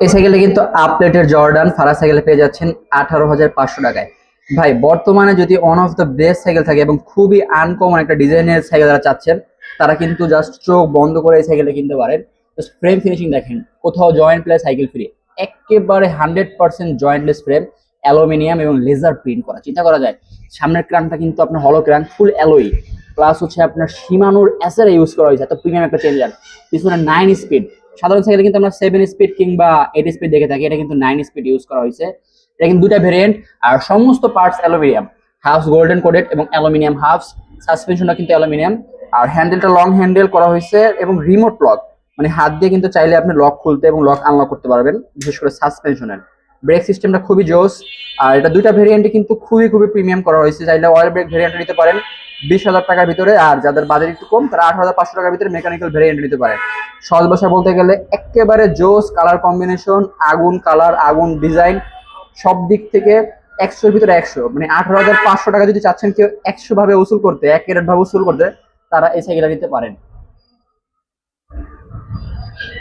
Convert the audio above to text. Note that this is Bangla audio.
এই সাইকেলটা কিন্তু আপডেটের জর্ডান ফারা সাইকেল পেয়ে যাচ্ছেন 18,500 টাকায়। ভাই বর্তমানে যদি one of the best cycle থাকে এবং খুবই আনকমন একটা ডিজাইনের সাইকেল যারা চাচ্ছেন, তারা কিন্তু জাস্ট চোখ বন্ধ করে এই সাইকেলটা কিনতে পারেন। জাস্ট ফ্রেম ফিনিশিং দেখেন, কোথাও জয়েন্ট প্লে সাইকেল ফ্রি, একেবারে 100% জয়েন্টলেস ফ্রেম, অ্যালুমিনিয়াম এবং লেজার প্রিন্ট করা। চিন্তা করা যায়, সামনের ক্রানটা কিন্তু আপনার হলো ক্রান, ফুল অ্যালোই, প্লাস হচ্ছে আপনার সীমানোর অ্যাসের ইউজ করা হয়েছে, এত প্রিমিয়াম একটা চেঞ্জার। পিছনে 9 স্পিড, সাধারণ সাইকেলে কিন্তু আমরা 7 স্পিড কিংবা 8 স্পিড দেখে থাকি, এটা কিন্তু 9 স্পিড ইউজ করা হয়েছে। এটা কিন্তু দুটা ভেরিয়েন্ট, আর সমস্ত পার্টস অ্যালুমিনিয়াম, হাফস গোল্ডেন কোডেড এবং অ্যালুমিনিয়াম হাফস। সাসপেনশনটা কিন্তু অ্যালুমিনিয়াম, আর হ্যান্ডেলটা লং হ্যান্ডেল করা হয়েছে এবং রিমোট লক, মানে হাত দিয়ে কিন্তু চাইলে আপনি লক খুলতে এবং লক আনলক করতে পারবেন, বিশেষ করে সাসপেনশনের। ব্রেক সিস্টেমটা খুবই জোস। আর এটা দুইটা ভেরিয়েন্টে কিন্তু খুবই খুবই প্রিমিয়াম করা হয়েছে। চাইলে অয়েল ব্রেক ভেরিয়েন্ট নিতে পারেন 20,000 টাকার ভিতরে, আর যাদের বাজেট একটু কম তারা 18,500 টাকার ভিতরে মেকানিক্যাল ভেরিয়েন্ট নিতে পারেন। সহজ ভাষা বলতে গেলে একেবারে জোস কালার কম্বিনেশন, আগুন কালার, আগুন ডিজাইন, সব দিক থেকে 100-এর ভিতরে 100। মানে 18,500 টাকা যদি চাচ্ছেন কেউ 100 ভাবে উসুল করতে, 1 ক্যারেট ভাবে উসুল করতে, তারা এই সাইকেলটা নিতে পারেন।